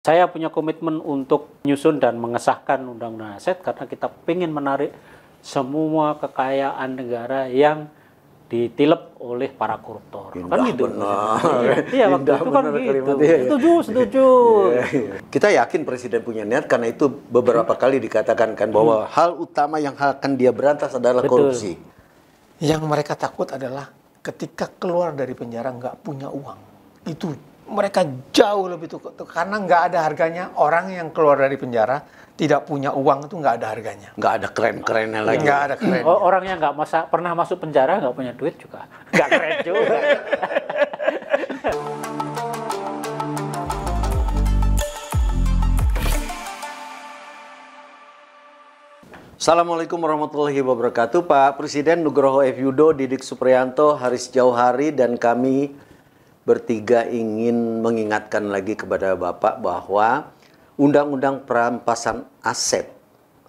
Saya punya komitmen untuk menyusun dan mengesahkan undang-undang aset karena kita ingin menarik semua kekayaan negara yang ditilep oleh para koruptor. Indah, Kan gitu. benar. Iya, waktu Indah, itu kan benar gitu. kalimatnya, ya. Setuju. Kita yakin Presiden punya niat karena itu beberapa kali dikatakan kan bahwa hal utama yang akan dia berantas adalah Betul. korupsi. Yang mereka takut adalah ketika keluar dari penjara nggak punya uang. Itu mereka jauh lebih takut karena nggak ada harganya. Orang yang keluar dari penjara tidak punya uang itu nggak ada harganya. Nggak ada keren-kerennya lagi. Nggak ada keren. Orang yang nggak pernah masuk penjara nggak punya duit juga nggak keren juga. Assalamualaikum warahmatullahi wabarakatuh. Pak Presiden Nugroho F. Yudo, Didik Supriyanto, Haris Jauhari, dan kami bertiga ingin mengingatkan lagi kepada Bapak bahwa Undang-Undang Perampasan Aset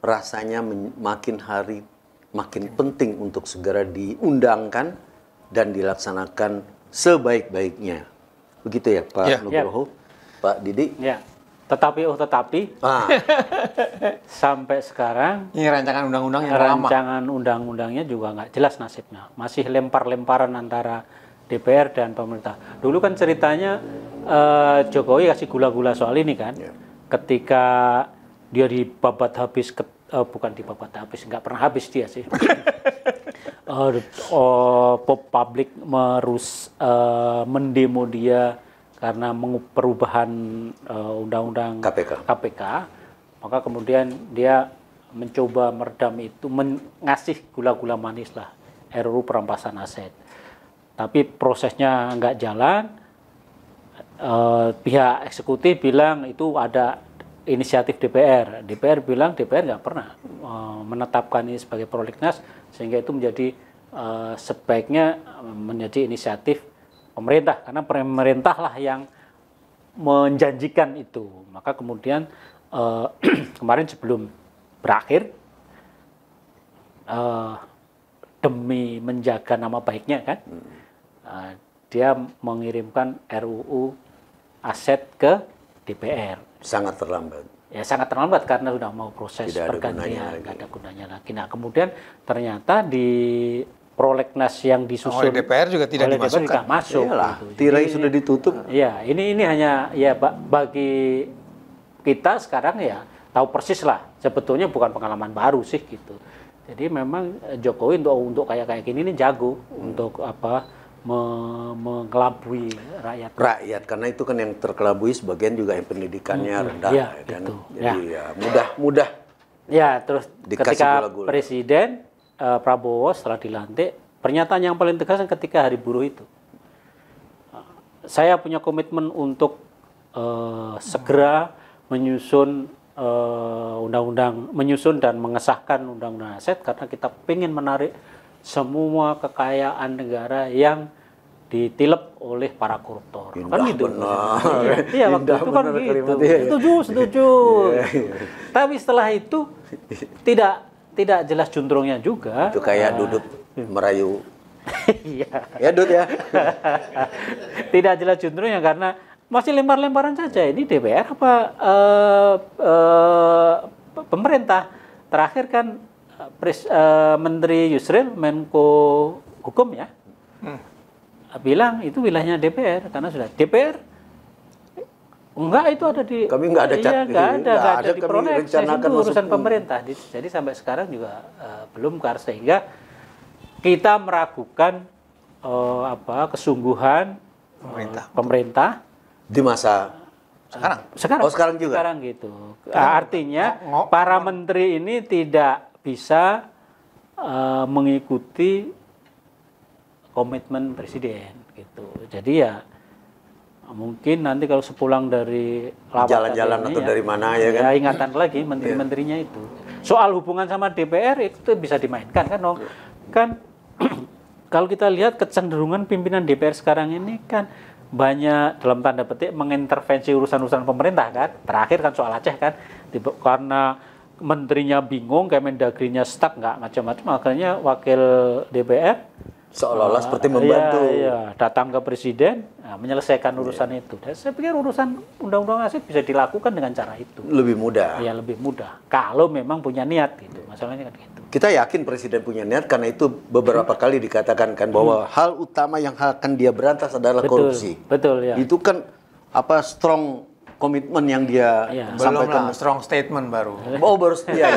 rasanya makin hari makin penting untuk segera diundangkan dan dilaksanakan sebaik-baiknya. Begitu ya Pak Nugroho, Pak Didik? Ya, tetapi sampai sekarang Ini rancangan undang-undang yang lama. rancangan undang-undangnya juga nggak jelas nasibnya. Masih lempar-lemparan antara DPR dan pemerintah. Dulu kan ceritanya Jokowi kasih gula-gula soal ini kan. Ketika dia dibabat habis, bukan dibabat habis, nggak pernah habis dia sih. Publik mendemo dia karena perubahan undang-undang KPK, maka kemudian dia mencoba meredam itu, ngasih gula-gula manis lah, RUU perampasan aset. Tapi prosesnya nggak jalan. Pihak eksekutif bilang itu ada inisiatif DPR. DPR bilang DPR nggak pernah menetapkan ini sebagai prolegnas, sehingga itu menjadi sebaiknya menjadi inisiatif pemerintah, karena pemerintah lah yang menjanjikan itu. Maka kemudian kemarin sebelum berakhir, demi menjaga nama baiknya kan, dia mengirimkan RUU aset ke DPR. Sangat terlambat. Ya sangat terlambat karena sudah mau proses pergantian, nggak ada gunanya lagi. Nah kemudian ternyata di prolegnas yang disusun oleh DPR juga tidak dimasukkan. Masuk. Iyalah, Gitu. tirai sudah ditutup. Ya ini hanya ya bagi kita sekarang ya tahu persis lah. Sebetulnya bukan pengalaman baru sih gitu. Jadi memang Jokowi untuk kayak gini ini jago untuk apa? Mengelabui rakyat. Karena itu kan yang terkelabui sebagian juga yang pendidikannya rendah, ya, kan. gitu. Jadi ya mudah. Ya terus Dikasih ketika gula-gula. Presiden Prabowo setelah dilantik, pernyataan yang paling tegas ketika Hari Buruh itu, saya punya komitmen untuk segera menyusun menyusun dan mengesahkan undang-undang aset karena kita ingin menarik semua kekayaan negara yang ditilep oleh para koruptor. Indah, Kan gitu. benar. Iya, waktu Indah, itu kan benar gitu. kalimatnya, ya. Setuju. Tapi setelah itu tidak jelas juntrungnya juga. Itu kayak Dudut merayu. Iya. Ya Dut ya. Tidak jelas juntrungnya karena masih lempar-lemparan saja. Ini DPR apa pemerintah? Terakhir kan Menteri Yusril, Menko Hukum ya, bilang itu wilayahnya DPR karena sudah DPR enggak, itu ada di Kami nggak ada nggak ada di kami prolegnas, rencanakan itu urusan masuk. pemerintah. Jadi sampai sekarang juga belum sehingga kita meragukan kesungguhan pemerintah Di masa sekarang. Oh, sekarang juga? Sekarang gitu. Artinya para menteri ini tidak bisa mengikuti komitmen presiden gitu. Jadi ya mungkin nanti kalau sepulang dari jalan-jalan atau dari mana ya kan? Ya ingatan lagi menteri-menterinya itu. Soal hubungan sama DPR itu bisa dimainkan kan, dong. Kan kalau kita lihat kecenderungan pimpinan DPR sekarang ini kan banyak dalam tanda petik mengintervensi urusan-urusan pemerintah kan. Terakhir kan soal Aceh kan, karena menterinya bingung, Kemendagrinya stuck nggak macam-macam, makanya wakil DPR Seolah-olah seperti membantu. Iya, datang ke presiden, menyelesaikan urusan itu. Dan saya pikir urusan undang-undang aset bisa dilakukan dengan cara itu. Lebih mudah. Ya lebih mudah. Kalau memang punya niat gitu. Masalahnya kan gitu. Kita yakin presiden punya niat karena itu beberapa kali dikatakan kan bahwa hal utama yang akan dia berantas adalah korupsi. Betul ya. Itu kan strong komitmen yang dia Belum sampaikan. lah, strong statement baru. Oh baru ya.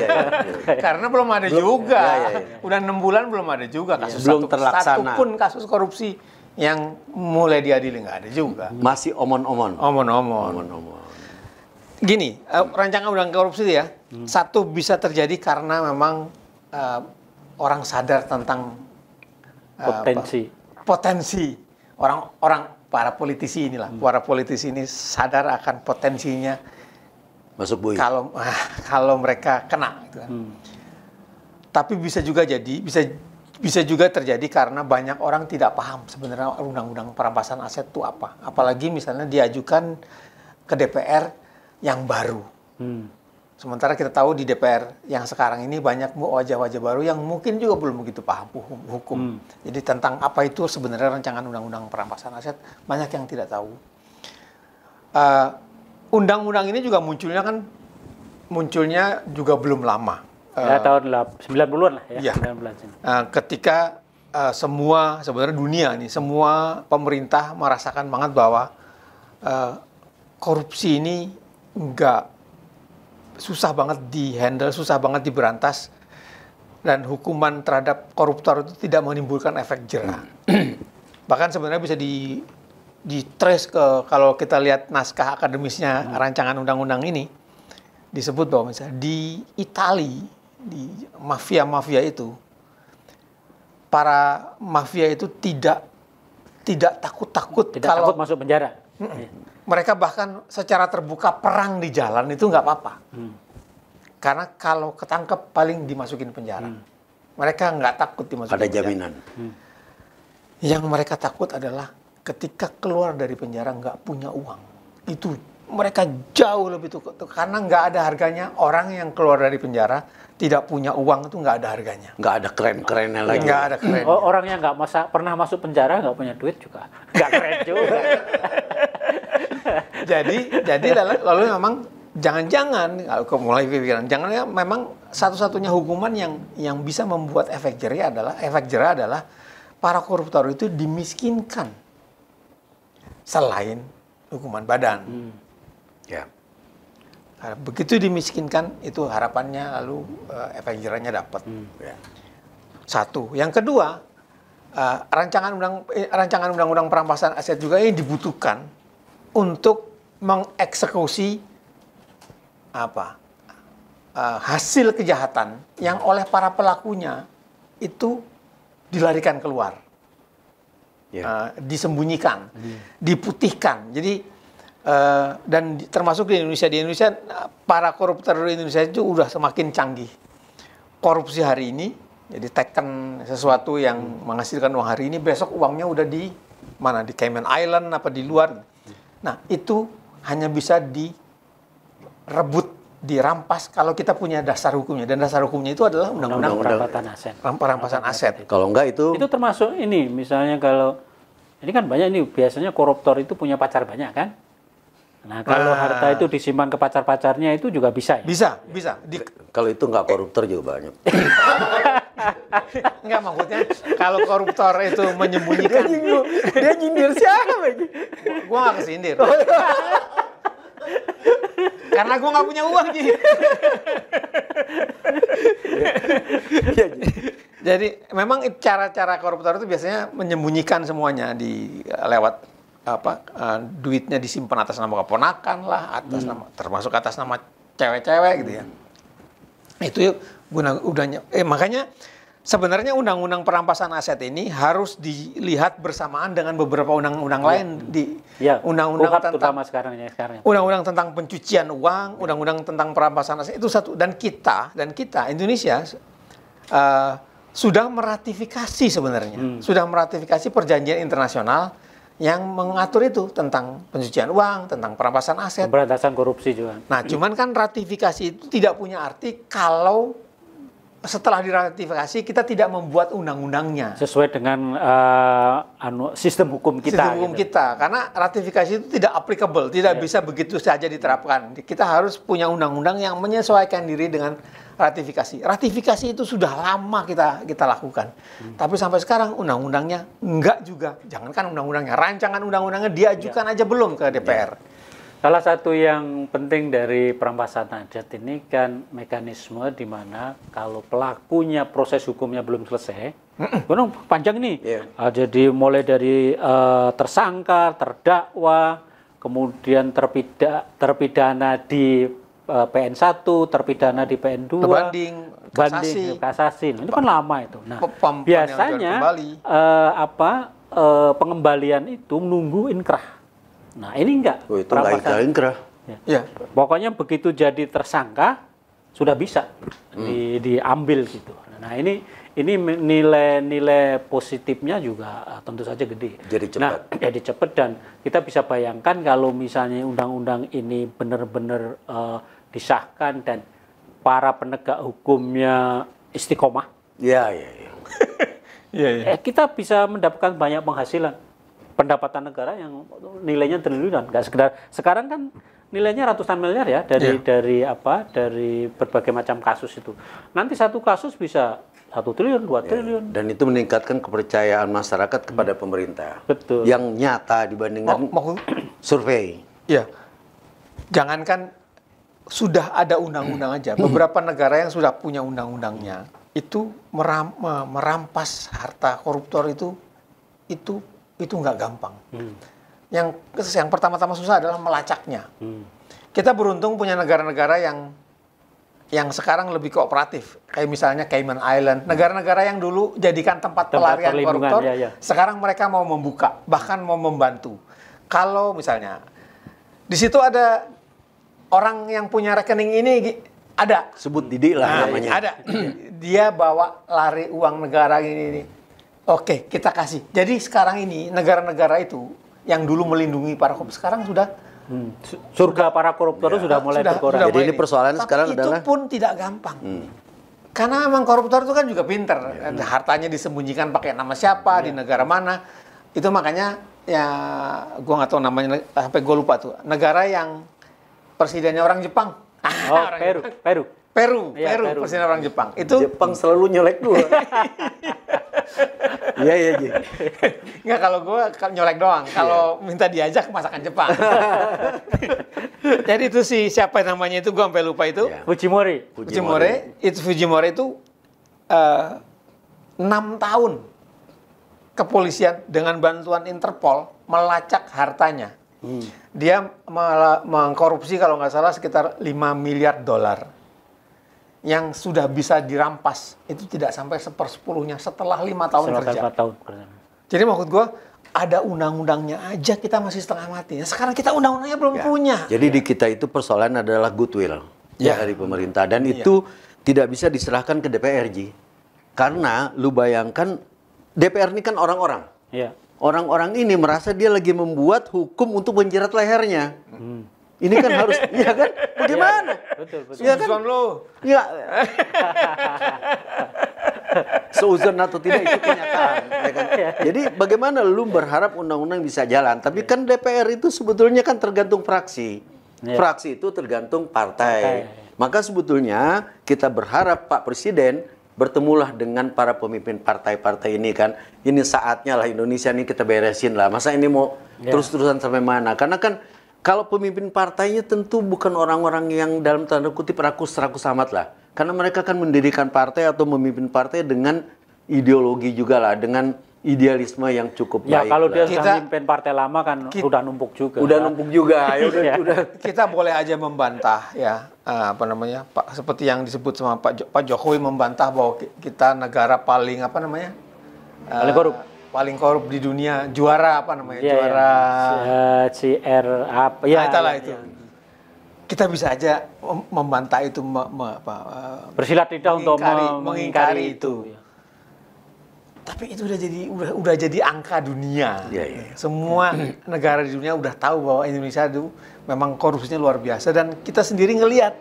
Karena belum ada juga. Ya. Udah 6 bulan belum ada juga kasus Belum terlaksana. satu pun kasus korupsi yang mulai diadili nggak ada juga. Masih omon-omon. Omon-omon. Gini, rancangan undang korupsi ya, satu bisa terjadi karena memang orang sadar tentang potensi orang para politisi inilah, para politisi ini sadar akan potensinya Masuk bui. kalau mereka kena. Gitu kan. Tapi bisa juga terjadi karena banyak orang tidak paham sebenarnya undang-undang perampasan aset itu apa. Apalagi misalnya diajukan ke DPR yang baru. Sementara kita tahu di DPR yang sekarang ini banyak wajah-wajah baru yang mungkin juga belum begitu paham hukum. Jadi tentang apa itu sebenarnya rancangan undang-undang perampasan aset banyak yang tidak tahu. Undang-undang ini juga munculnya juga belum lama. Ya tahun 90-an lah ya. 19. Ketika sebenarnya dunia nih, semua pemerintah merasakan banget bahwa korupsi ini susah banget di-handle, susah banget diberantas, dan hukuman terhadap koruptor itu tidak menimbulkan efek jera. Bahkan sebenarnya bisa di-trace kalau kita lihat naskah akademisnya rancangan undang-undang ini, disebut bahwa misalnya di Itali, di mafia-mafia itu, para mafia itu tidak takut-takut kalau takut masuk penjara. Mereka bahkan secara terbuka perang di jalan itu nggak apa-apa. Karena kalau ketangkep paling dimasukin penjara. Mereka nggak takut dimasukin penjara. Ada jaminan. Yang mereka takut adalah ketika keluar dari penjara nggak punya uang. Itu mereka jauh lebih takut. Karena nggak ada harganya orang yang keluar dari penjara tidak punya uang itu nggak ada harganya. Nggak ada keren-kerennya lagi. Nggak ada keren. Orang yang nggak pernah masuk penjara nggak punya duit juga nggak keren juga. Jadi lalu memang jangan-jangan kalau mulai pikiran jangan memang satu-satunya hukuman yang bisa membuat efek jera adalah para koruptor itu dimiskinkan selain hukuman badan. Ya. Begitu dimiskinkan itu harapannya lalu efek jerahnya dapat. Ya. Satu. Yang kedua, rancangan undang-undang perampasan aset juga ini dibutuhkan untuk mengeksekusi hasil kejahatan yang oleh para pelakunya itu dilarikan keluar, disembunyikan, diputihkan. Jadi dan termasuk di Indonesia para koruptor di Indonesia itu udah semakin canggih. Korupsi hari ini, jadi teken sesuatu yang menghasilkan uang hari ini, besok uangnya udah di mana, di Cayman Island apa di luar. Nah, itu hanya bisa direbut, dirampas kalau kita punya dasar hukumnya. Dan dasar hukumnya itu adalah undang-undang perampasan aset. Kalau enggak itu termasuk ini, misalnya kalau ini kan banyak ini biasanya koruptor itu punya pacar banyak kan? Nah, kalau harta itu disimpan ke pacar-pacarnya itu juga bisa ya? Bisa. Kalau itu nggak koruptor juga banyak. Enggak, maksudnya kalau koruptor itu menyembunyikan. Dia nyindir siapa lagi? Gua nggak kesindir. Karena gua nggak punya uang, Ji. Jadi memang cara-cara koruptor itu biasanya menyembunyikan semuanya lewat duitnya disimpan atas nama keponakan lah, termasuk atas nama cewek-cewek gitu ya. Itu makanya sebenarnya undang-undang perampasan aset ini harus dilihat bersamaan dengan beberapa undang-undang lain di undang-undang undang-undang tentang pencucian uang, undang-undang tentang perampasan aset itu satu. Dan kita Indonesia sudah meratifikasi sebenarnya, sudah meratifikasi perjanjian internasional yang mengatur itu tentang pencucian uang, tentang perampasan aset, pemberantasan korupsi juga. Nah, cuman kan ratifikasi itu tidak punya arti kalau setelah diratifikasi kita tidak membuat undang-undangnya sesuai dengan sistem hukum kita. sistem hukum gitu. kita, karena ratifikasi itu tidak applicable, tidak bisa begitu saja diterapkan. Kita harus punya undang-undang yang menyesuaikan diri dengan ratifikasi. Ratifikasi itu sudah lama kita lakukan, tapi sampai sekarang undang-undangnya enggak juga. Jangankan undang-undangnya, rancangan undang-undangnya diajukan aja belum ke DPR. Salah satu yang penting dari perampasan adat ini kan mekanisme di mana kalau pelakunya proses hukumnya belum selesai, panjang nih. Jadi mulai dari tersangka, terdakwa, kemudian terpidana di PN1, terpidana di PN2, banding, kasasi. Ini kan lama itu. Nah, Pempan biasanya pengembalian itu nunggu inkrah. Nah, ini enggak. Oh, itu nggak inkrah. Ya. Pokoknya begitu jadi tersangka sudah bisa diambil gitu. Nah, ini nilai positifnya juga tentu saja gede. Jadi cepat. Nah, jadi cepat, dan kita bisa bayangkan kalau misalnya undang-undang ini benar-benar disahkan dan para penegak hukumnya istiqomah. Iya. Kita bisa mendapatkan banyak penghasilan. Pendapatan negara yang nilainya triliunan, nggak sekedar sekarang kan nilainya ratusan miliar ya dari berbagai macam kasus itu. Nanti satu kasus bisa 1 triliun, 2 triliun. Dan itu meningkatkan kepercayaan masyarakat kepada pemerintah. Betul. Yang nyata dibandingkan survei. Ya, jangankan sudah ada undang-undang aja. Beberapa negara yang sudah punya undang-undangnya itu merampas harta koruptor itu nggak gampang. Yang pertama-tama susah adalah melacaknya. Kita beruntung punya negara-negara yang sekarang lebih kooperatif. Kayak misalnya Cayman Island, negara-negara yang dulu jadikan tempat pelarian koruptor, sekarang mereka mau membuka, bahkan mau membantu. Kalau misalnya di situ ada orang yang punya rekening ini, ada. Sebut Didi lah namanya. Ada. Dia bawa lari uang negara ini. Oke, kita kasih. Jadi sekarang ini negara-negara itu yang dulu melindungi para koruptor sekarang sudah surga para koruptor sudah mulai berkurang. Jadi ini persoalannya sekarang adalah itu pun tidak gampang. Karena memang koruptor itu kan juga pinter. Hartanya disembunyikan pakai nama siapa, di negara mana. Itu makanya ya gua nggak tahu namanya, sampai gue lupa tuh. Negara yang presidennya orang Jepang. Oh, Peru, presiden orang Jepang. Itu Jepang selalu nyolek dulu. Iya. Nggak, kalau gue nyolek doang. Kalau minta diajak masakan Jepang. Jadi itu siapa namanya itu, gue sampai lupa itu. Fujimori. Fujimori itu 6 tahun kepolisian dengan bantuan Interpol melacak hartanya. Dia mengkorupsi kalau nggak salah sekitar 5 miliar dolar. Yang sudah bisa dirampas itu tidak sampai 1/10-nya setelah 5 tahun kerja. Jadi maksud gue, ada undang-undangnya aja kita masih setengah mati. Sekarang kita undang-undangnya belum punya. Jadi di kita itu persoalan adalah goodwill dari pemerintah, dan itu tidak bisa diserahkan ke DPR, Ji. Karena lu bayangkan DPR ini kan orang-orang. Orang-orang ini merasa dia lagi membuat hukum untuk menjerat lehernya. Ini kan harus, ya kan? Bagaimana? Betul. Ya kan? Ya. Seuzon atau tidak itu kenyataan. Ya kan? Jadi bagaimana lu berharap undang-undang bisa jalan? Tapi kan DPR itu sebetulnya kan tergantung fraksi. Fraksi itu tergantung partai. Maka sebetulnya kita berharap Pak Presiden bertemulah dengan para pemimpin partai-partai ini kan. Ini saatnya lah Indonesia ini kita beresin lah. Masa ini mau terus-terusan sampai mana? Karena kan kalau pemimpin partainya tentu bukan orang-orang yang dalam tanda kutip rakus-rakus amat lah. Karena mereka kan mendirikan partai atau memimpin partai dengan ideologi juga lah, dengan idealisme yang cukup baik. Ya kalau dia sudah memimpin partai lama kan udah numpuk juga. Udah. Kita boleh aja membantah ya, seperti yang disebut sama Pak Jokowi, membantah bahwa kita negara paling paling korup. Paling korup di dunia, juara CR apa ya, itulah itu. Kita bisa aja membantah itu, bersilat lidah untuk mengingkari itu. Tapi itu udah jadi angka dunia. Semua negara di dunia udah tahu bahwa Indonesia itu memang korupsinya luar biasa, dan kita sendiri ngelihat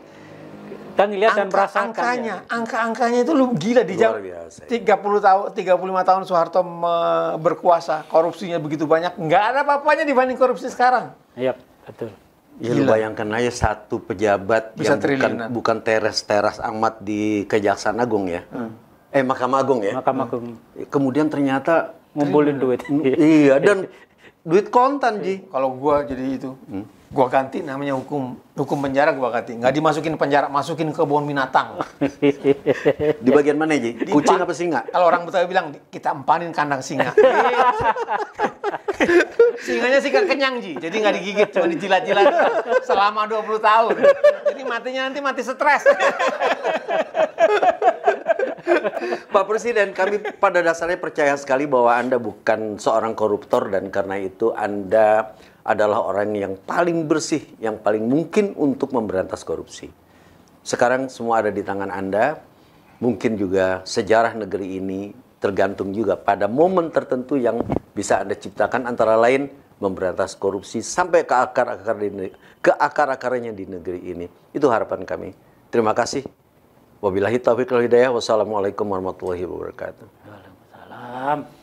kita ngelihat dan merasakan. Angka-angkanya itu lu gila di jam Luar biasa. 35 tahun Soeharto berkuasa, korupsinya begitu banyak, nggak ada apa-apanya dibanding korupsi sekarang. Iya, betul. Ya lu bayangkan aja satu pejabat Bisa yang triliunan. bukan teras amat di Kejaksaan Agung ya. Mahkamah Agung ya. Mahkamah Agung Kemudian ternyata ngumpulin duit. iya, dan duit kontan, Ji. Kalau gua jadi itu, gua ganti namanya hukum penjara, gua ganti. Nggak dimasukin penjara, masukin ke kebun binatang. Di bagian mana, Ji? Kucing apa singa? Kalau orang Betawi bilang, kita empanin kandang singa. Singanya sih kenyang, Ji. Jadi nggak digigit, cuma dijilat-jilat selama 20 tahun. Jadi matinya nanti mati stres. Pak Presiden, kami pada dasarnya percaya sekali bahwa Anda bukan seorang koruptor dan karena itu Anda adalah orang yang paling bersih, yang paling mungkin untuk memberantas korupsi. Sekarang semua ada di tangan Anda. Mungkin juga sejarah negeri ini tergantung juga pada momen tertentu yang bisa Anda ciptakan, antara lain memberantas korupsi sampai ke akar-akarnya di negeri ini. Itu harapan kami. Terima kasih. Wabillahi taufiq wal hidayah. Wassalamualaikum warahmatullahi wabarakatuh. Waalaikumsalam.